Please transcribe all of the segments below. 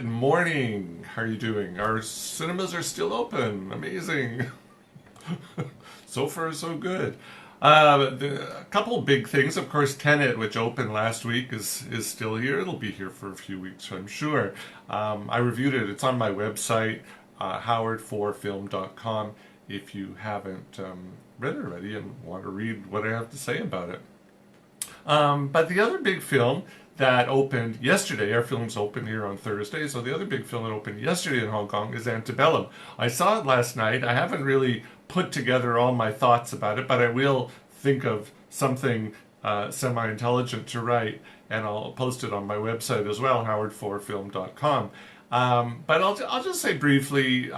Good morning. How are you doing? Our cinemas are still open. Amazing. So far, so good. A couple big things. Of course, Tenet, which opened last week, is still here. It'll be here for a few weeks, I'm sure. I reviewed it. It's on my website, howard4film.com, if you haven't read it already and want to read what I have to say about it. But the other big film that opened yesterday, our films open here on Thursday, so the other big film that opened yesterday in Hong Kong is Antebellum. I saw it last night. I haven't really put together all my thoughts about it, but I will think of something semi-intelligent to write, and I'll post it on my website as well, howard4film.com. But I'll just say briefly,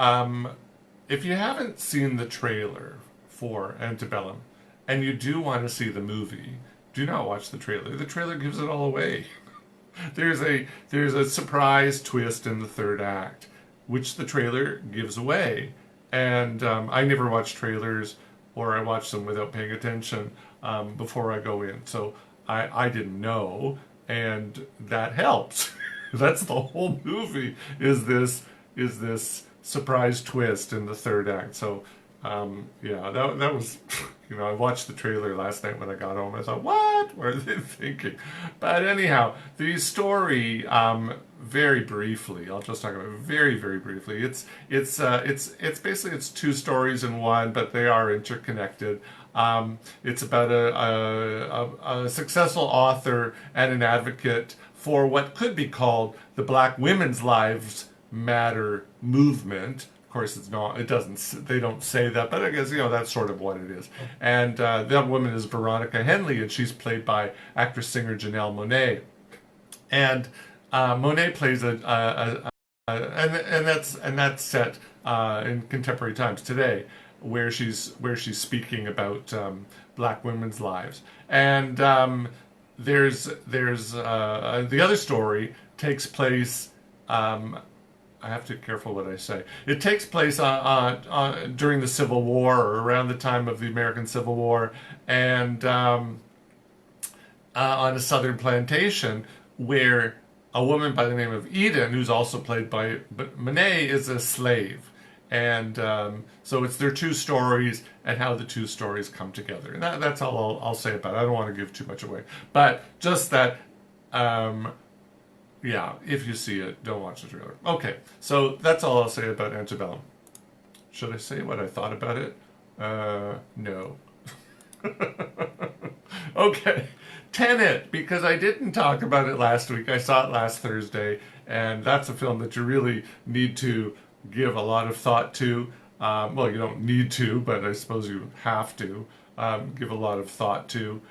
if you haven't seen the trailer for Antebellum, and you do want to see the movie, do not watch the trailer. The trailer gives it all away. There's a surprise twist in the third act, which the trailer gives away. And I never watch trailers, or I watch them without paying attention before I go in. So I didn't know, and that helps. That's the whole movie. Is this surprise twist in the third act? So yeah, that was, I watched the trailer last night when I got home. I thought, what were they thinking? But anyhow, the story, very briefly, I'll just talk about it very, very briefly. It's basically it's two stories in one, but they are interconnected. It's about a successful author and an advocate for what could be called the Black Women's Lives Matter movement. Of course, it's not. It doesn't. They don't say that, but I guess that's sort of what it is. And that woman is Veronica Henley, and she's played by actress singer Janelle Monáe. And Monáe plays and that's set in contemporary times today, where she's speaking about Black women's lives. And there's the other story takes place. I have to be careful what I say. It takes place during the Civil War, or around the time of the American Civil War, and on a southern plantation where a woman by the name of Eden, who's also played by Monáe, is a slave. And so it's their two stories and how the two stories come together. And that's all I'll say about it. I don't want to give too much away. But just that... yeah, if you see it, don't watch the trailer. Okay, so that's all I'll say about Antebellum. Should I say what I thought about it? No. Okay, Tenet, because I didn't talk about it last week. I saw it last Thursday, and that's a film that you really need to give a lot of thought to. Well, you don't need to, but I suppose you have to give a lot of thought to.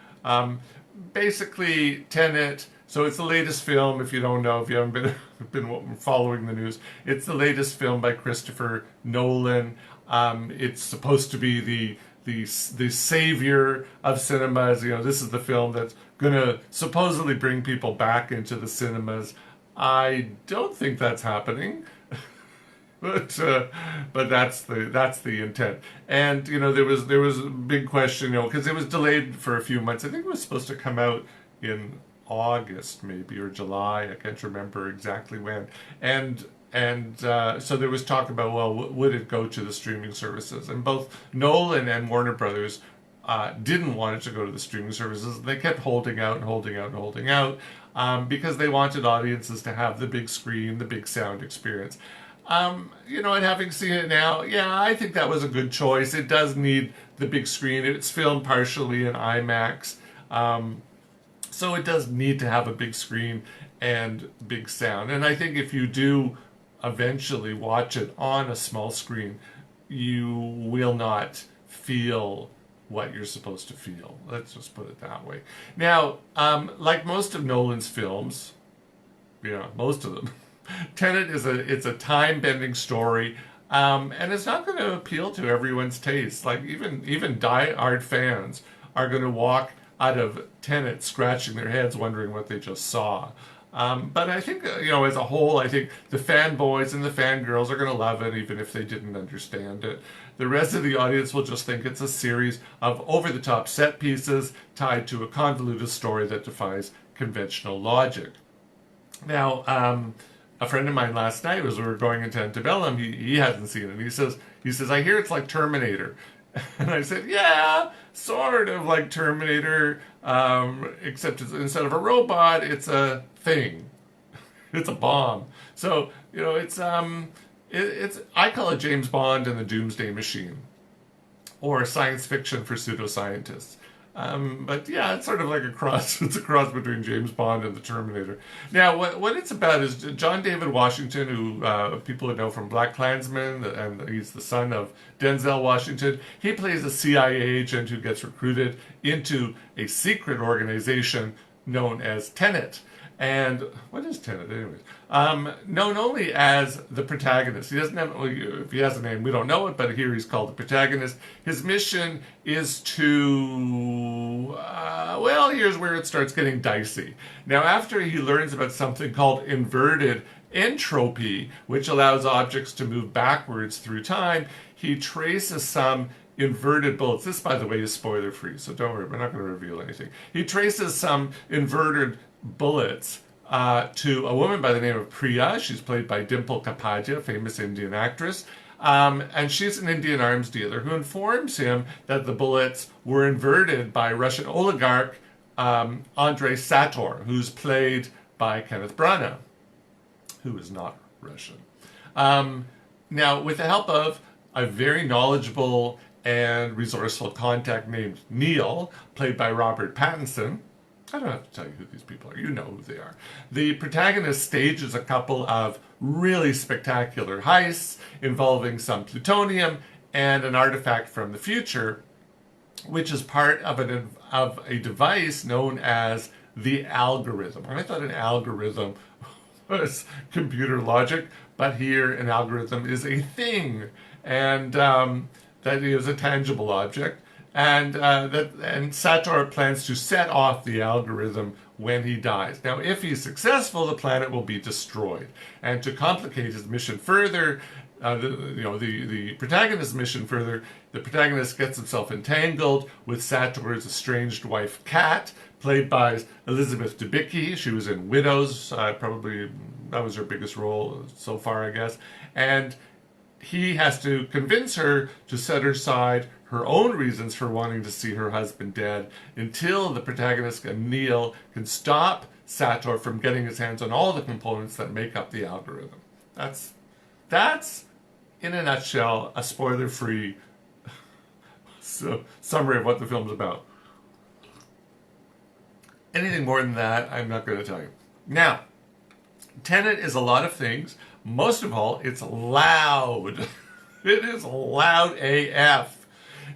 Basically, Tenet... So it's the latest film, if you don't know, if you haven't been following the news. It's the latest film by Christopher Nolan. It's supposed to be the savior of cinemas. This is the film that's going to supposedly bring people back into the cinemas. I don't think that's happening. But that's the intent. And there was a big question, because it was delayed for a few months. I think it was supposed to come out in August maybe, or July. I can't remember exactly when. And so there was talk about, well, would it go to the streaming services? And both Nolan and Warner Brothers didn't want it to go to the streaming services. They kept holding out and holding out and holding out because they wanted audiences to have the big screen, the big sound experience. And having seen it now, yeah, I think that was a good choice. It does need the big screen. It's filmed partially in IMAX. So it does need to have a big screen and big sound. And I think if you do eventually watch it on a small screen, you will not feel what you're supposed to feel. Let's just put it that way. Now, like most of Nolan's films, most of them, Tenet it's a time-bending story, and it's not going to appeal to everyone's taste. Like even die-hard fans are going to walk out of Tenet scratching their heads wondering what they just saw. But I think, as a whole, I think the fanboys and the fangirls are going to love it, even if they didn't understand it. The rest of the audience will just think it's a series of over-the-top set pieces tied to a convoluted story that defies conventional logic. Now, a friend of mine last night, as we were going into Antebellum, he hadn't seen it. He says, I hear it's like Terminator. And I said, yeah, sort of like Terminator, except instead of a robot, it's a thing. It's a bomb. So, it's I call it James Bond and the Doomsday Machine, or science fiction for pseudoscientists. But yeah, it's sort of like a cross. It's a cross between James Bond and the Terminator. Now, what it's about is John David Washington, who people would know from BlacKkKlansman, and he's the son of Denzel Washington. He plays a CIA agent who gets recruited into a secret organization known as Tenet. And what is Tenet, anyways? Known only as the protagonist. He doesn't have, if he has a name, we don't know it, but here he's called the protagonist. His mission is to, here's where it starts getting dicey. Now, after he learns about something called inverted entropy, which allows objects to move backwards through time, he traces some inverted bullets. This, by the way, is spoiler free, so don't worry, we're not going to reveal anything. He traces some inverted bullets to a woman by the name of Priya. She's played by Dimple Kapadia, famous Indian actress. And she's an Indian arms dealer who informs him that the bullets were inverted by Russian oligarch Andrei Sator, who's played by Kenneth Branagh, who is not Russian. Now, with the help of a very knowledgeable and resourceful contact named Neil, played by Robert Pattinson, I don't have to tell you who these people are. You know who they are. The protagonist stages a couple of really spectacular heists involving some plutonium and an artifact from the future, which is part of a device known as the algorithm. I thought an algorithm was computer logic, but here an algorithm is a thing, and that is a tangible object. And Sator plans to set off the algorithm when he dies. Now, if he's successful, the planet will be destroyed. And to complicate his mission further, the protagonist's mission further, the protagonist gets himself entangled with Sator's estranged wife, Kat, played by Elizabeth Debicki. She was in Widows, probably that was her biggest role so far, I guess. And he has to convince her to set aside her own reasons for wanting to see her husband dead until the protagonist, Neil, can stop Sator from getting his hands on all the components that make up the algorithm. That's in a nutshell, a spoiler-free summary of what the film's about. Anything more than that, I'm not going to tell you. Now, Tenet is a lot of things. Most of all, it's loud. It is loud AF.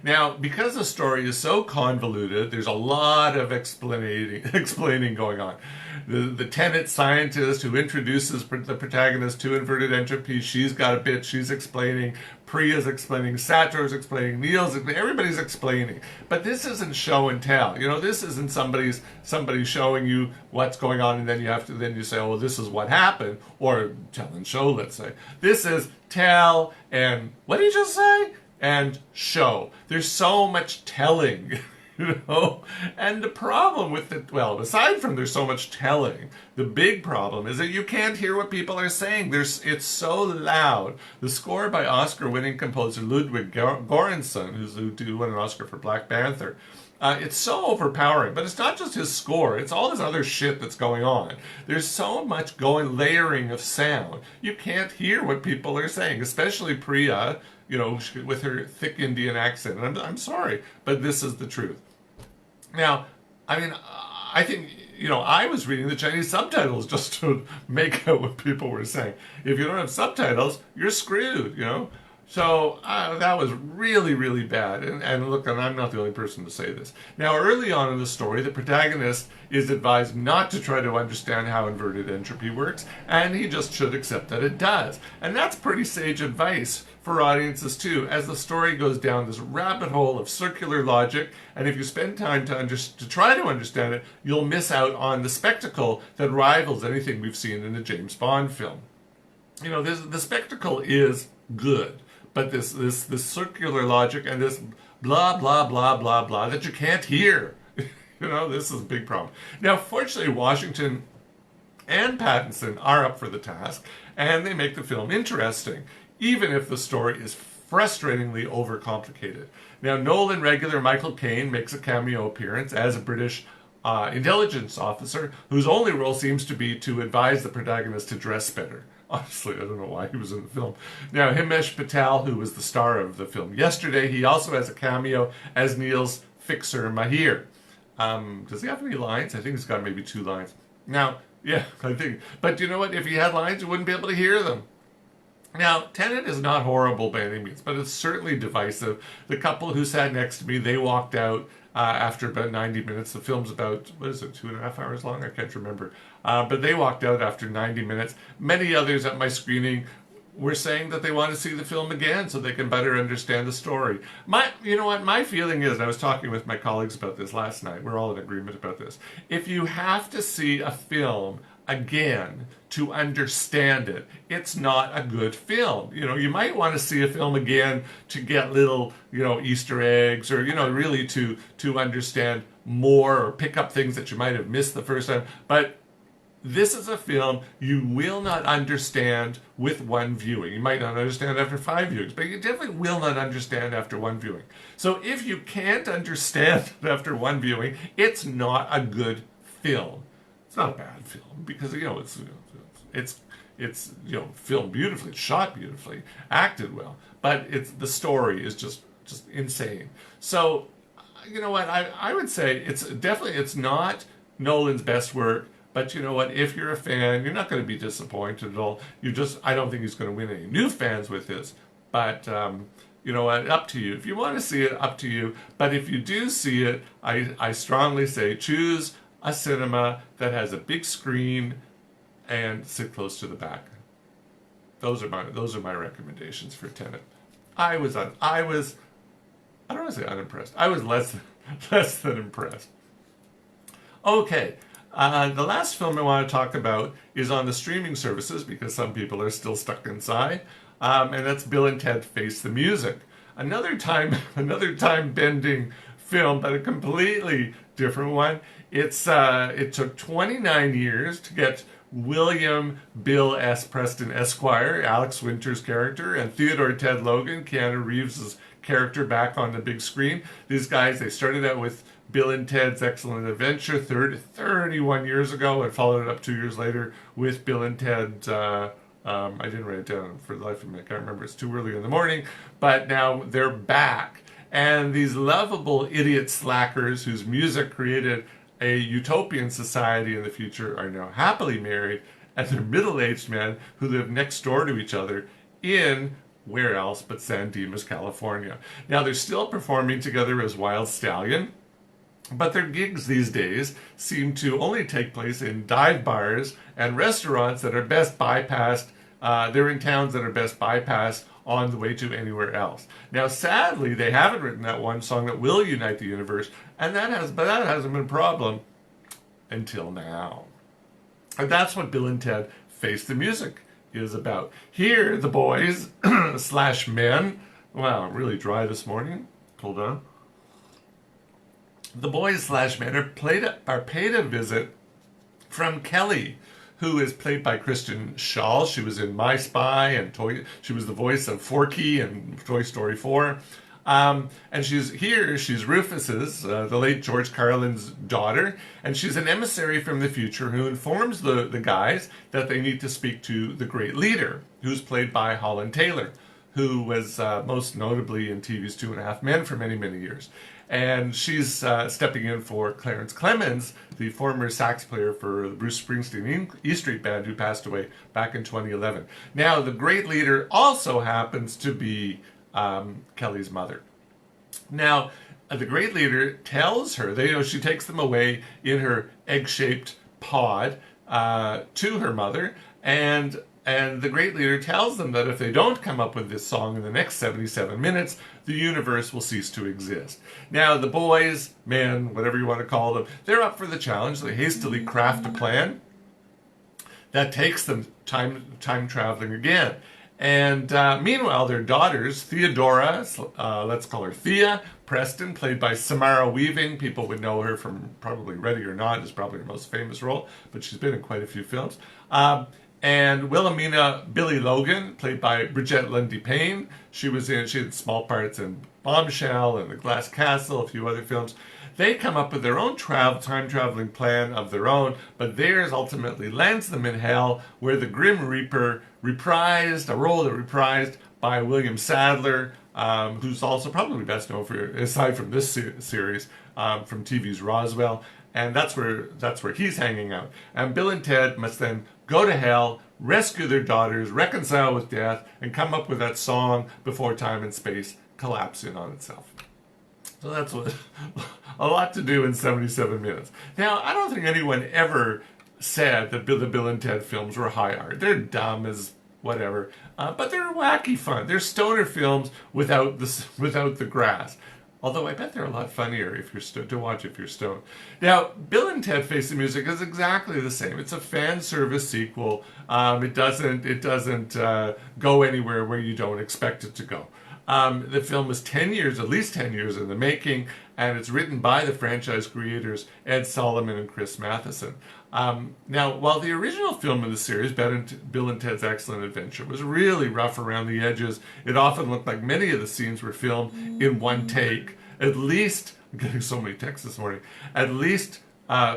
Now, because the story is so convoluted, there's a lot of explaining going on. The Tenet scientist who introduces the protagonist to inverted entropy, she's got a bit, she's explaining, Priya's explaining, Sator's explaining, Neil's explaining, everybody's explaining. But this isn't show and tell. This isn't somebody showing you what's going on, and then you say, oh, well, this is what happened, or tell and show, let's say. This is tell and, what did you just say? And show. There's so much telling, And the problem with it, aside from there's so much telling, the big problem is that you can't hear what people are saying. It's so loud. The score by Oscar-winning composer Ludwig Göransson, who won an Oscar for Black Panther, it's so overpowering. But it's not just his score. It's all this other shit that's going on. There's so much layering of sound. You can't hear what people are saying, especially Priya, with her thick Indian accent. And I'm sorry, but this is the truth. Now, I think, I was reading the Chinese subtitles just to make out what people were saying. If you don't have subtitles, you're screwed, So that was really, really bad. And look, and I'm not the only person to say this. Now, early on in the story, the protagonist is advised not to try to understand how inverted entropy works, and he just should accept that it does. And that's pretty sage advice for audiences too, as the story goes down this rabbit hole of circular logic, and if you spend time to try to understand it, you'll miss out on the spectacle that rivals anything we've seen in a James Bond film. The spectacle is good. But this circular logic and this blah, blah, blah, blah, blah that you can't hear, this is a big problem. Now, fortunately, Washington and Pattinson are up for the task, and they make the film interesting, even if the story is frustratingly overcomplicated. Now, Nolan regular Michael Caine makes a cameo appearance as a British intelligence officer whose only role seems to be to advise the protagonist to dress better. Honestly, I don't know why he was in the film. Now, Himesh Patel, who was the star of the film Yesterday, he also has a cameo as Neil's fixer Mahir. Does he have any lines? I think he's got maybe 2 lines. Now, yeah, I think. But you know what? If he had lines, you wouldn't be able to hear them. Now, Tenet is not horrible by any means, but it's certainly divisive. The couple who sat next to me, they walked out after about 90 minutes. The film's about, 2.5 hours long? I can't remember. But they walked out after 90 minutes. Many others at my screening were saying that they want to see the film again so they can better understand the story. You know what? My feeling is, and I was talking with my colleagues about this last night, we're all in agreement about this. If you have to see a film again to understand it, it's not a good film. You might want to see a film again to get little, Easter eggs, or, really to understand more or pick up things that you might have missed the first time. But this is a film you will not understand with one viewing. You might not understand after 5 viewings, but you definitely will not understand after one viewing. So if you can't understand after one viewing, it's not a good film. It's not a bad film because it's filmed beautifully, it's shot beautifully, acted well, but the story is just insane. So you know what, I would say it's not Nolan's best work, but you know what, if you're a fan, you're not going to be disappointed at all. I don't think he's going to win any new fans with this, but you know what, up to you. If you want to see it, up to you. But if you do see it, I strongly say choose a cinema that has a big screen and sit close to the back. Those are my recommendations for Tenet. I don't want to say unimpressed. I was less than impressed. Okay, the last film I want to talk about is on the streaming services because some people are still stuck inside, and that's Bill and Ted Face the Music. Another time bending film, but a completely different one. It took 29 years to get William Bill S. Preston Esquire, Alex Winter's character, and Theodore Ted Logan, Keanu Reeves' character, back on the big screen. These guys, they started out with Bill and Ted's Excellent Adventure 31 years ago, and followed it up 2 years later with Bill and Ted. I didn't write it down for the life of me. I can't remember. It's too early in the morning. But now they're back. And these lovable idiot slackers whose music created a utopian society in the future are now happily married, and they're middle-aged men who live next door to each other in, where else but San Dimas, California. Now, they're still performing together as Wild Stallion, but their gigs these days seem to only take place in dive bars and restaurants that are best bypassed. They're in towns that are best bypassed on the way to anywhere else. Now, sadly, they haven't written that one song that will unite the universe, and that hasn't been a problem until now. And that's what Bill and Ted Face the Music is about. Here, the boys slash men. Wow, I'm really dry this morning. Hold on. The boys slash men are paid a visit from Kelly, who is played by Kristen Schaal. She was in My Spy and she was the voice of Forky in Toy Story 4. And she's Rufus's, the late George Carlin's daughter, and she's an emissary from the future who informs the guys that they need to speak to the great leader, who's played by Holland Taylor, who was most notably in TV's 2.5 Men for many, many years. And she's stepping in for Clarence Clemens, the former sax player for the Bruce Springsteen E Street Band, who passed away back in 2011. Now, the great leader also happens to be Kelly's mother. Now, the great leader tells her, she takes them away in her egg-shaped pod to her mother, and the great leader tells them that if they don't come up with this song in the next 77 minutes, the universe will cease to exist. Now, the boys, men, whatever you want to call them, they're up for the challenge. They hastily craft a plan that takes them time traveling again. And meanwhile, their daughters, Theodora, let's call her Thea Preston, played by Samara Weaving. People would know her from probably Ready or Not, is probably her most famous role, but she's been in quite a few films. And Wilhelmina Billy Logan, played by Bridget Lundy Payne. She had small parts in Bombshell and The Glass Castle, a few other films. They come up with their own time-traveling plan of their own, but theirs ultimately lands them in hell, where the Grim Reaper reprised, a role that reprised by William Sadler, who's also probably best known for, aside from this series, from TV's Roswell, and that's where he's hanging out. And Bill and Ted must then go to hell, rescue their daughters, reconcile with death, and come up with that song before time and space collapse in on itself. So that's a lot to do in 77 minutes. Now, I don't think anyone ever said that the Bill and Ted films were high art. They're dumb as whatever, but they're wacky fun. They're stoner films without the grass. Although I bet they're a lot funnier if you're to watch if you're stoned. Now, Bill and Ted Face the Music is exactly the same. It's a fan service sequel. It doesn't go anywhere where you don't expect it to go. The film was at least 10 years in the making, and it's written by the franchise creators Ed Solomon and Chris Matheson. Now, while the original film of the series, Bill and Ted's Excellent Adventure, was really rough around the edges, it often looked like many of the scenes were filmed in one take. At least, I'm getting so many texts this morning, at least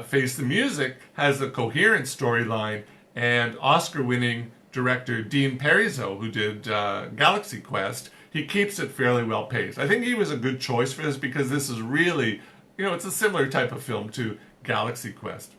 Face the Music has a coherent storyline, and Oscar-winning director Dean Parisot, who did Galaxy Quest, he keeps it fairly well paced. I think he was a good choice for this because this is really, it's a similar type of film to Galaxy Quest.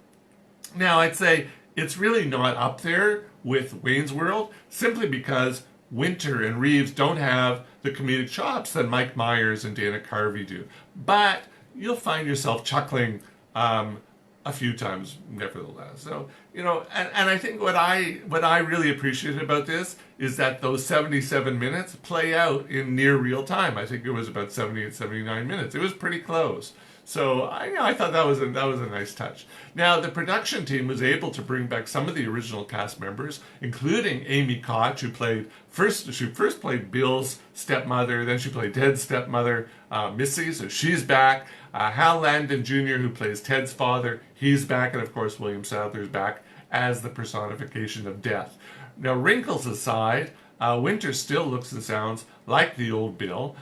Now, I'd say it's really not up there with Wayne's World simply because Winter and Reeves don't have the comedic chops that Mike Myers and Dana Carvey do. But you'll find yourself chuckling a few times, nevertheless. So, and I think what I really appreciated about this is that those 77 minutes play out in near real time. I think it was about 78, 79 minutes. It was pretty close. So I thought that was a nice touch. Now, the production team was able to bring back some of the original cast members, including Amy Koch, who first played Bill's stepmother, then she played Ted's stepmother, Missy, so she's back. Hal Landon Jr., who plays Ted's father, he's back, and of course William Sadler's back as the personification of death. Now, wrinkles aside, Winter still looks and sounds like the old Bill.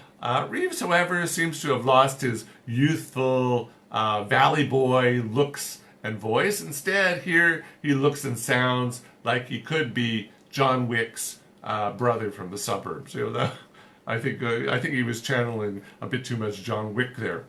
Reeves, however, seems to have lost his youthful valley boy looks and voice. Instead, here he looks and sounds like he could be John Wick's brother from the suburbs. I think he was channeling a bit too much John Wick there.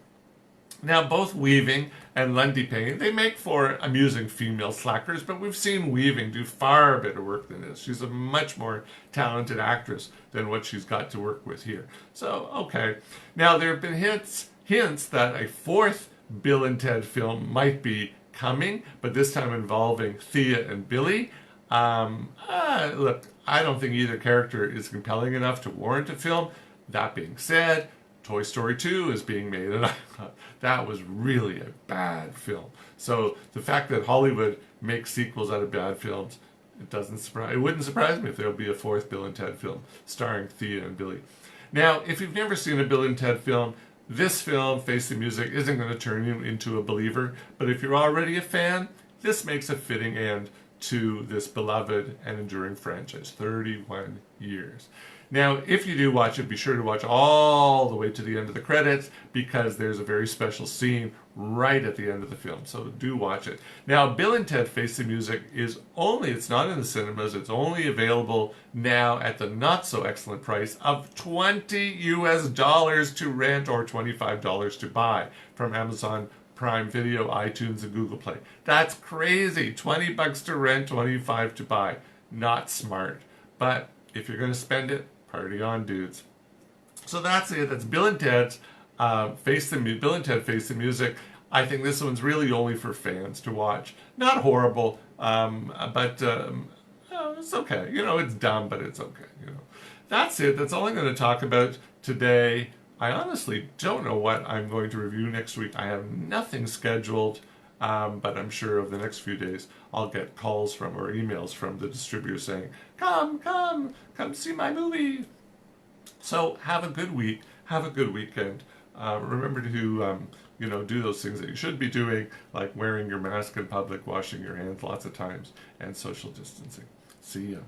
Now, both Weaving and Lundy Payne, they make for amusing female slackers, but we've seen Weaving do far better work than this. She's a much more talented actress than what she's got to work with here. So, okay. Now, there have been hints that a fourth Bill and Ted film might be coming, but this time involving Thea and Billy. Look, I don't think either character is compelling enough to warrant a film. That being said, Toy Story 2 is being made, and I thought that was really a bad film. So the fact that Hollywood makes sequels out of bad films, it wouldn't surprise me if there'll be a fourth Bill and Ted film starring Thea and Billy. Now, if you've never seen a Bill and Ted film, this film, Face the Music, isn't going to turn you into a believer, but if you're already a fan, this makes a fitting end to this beloved and enduring franchise, 31 years. Now, if you do watch it, be sure to watch all the way to the end of the credits because there's a very special scene right at the end of the film. So do watch it. Now, Bill and Ted Face the Music it's not in the cinemas, it's only available now at the not so excellent price of $20 US to rent or $25 to buy from Amazon Prime Video, iTunes, and Google Play. That's crazy. $20 to rent, $25 to buy. Not smart. But if you're going to spend it, party on, dudes. So that's it. That's Bill and Ted's Bill and Ted Face the Music. I think this one's really only for fans to watch. Not horrible, but it's okay. It's dumb, but it's okay. That's it. That's all I'm going to talk about today. I honestly don't know what I'm going to review next week. I have nothing scheduled. But I'm sure over the next few days I'll get calls from or emails from the distributor saying, come see my movie. So have a good week, have a good weekend. Remember to do those things that you should be doing, like wearing your mask in public, washing your hands lots of times, and social distancing. See ya.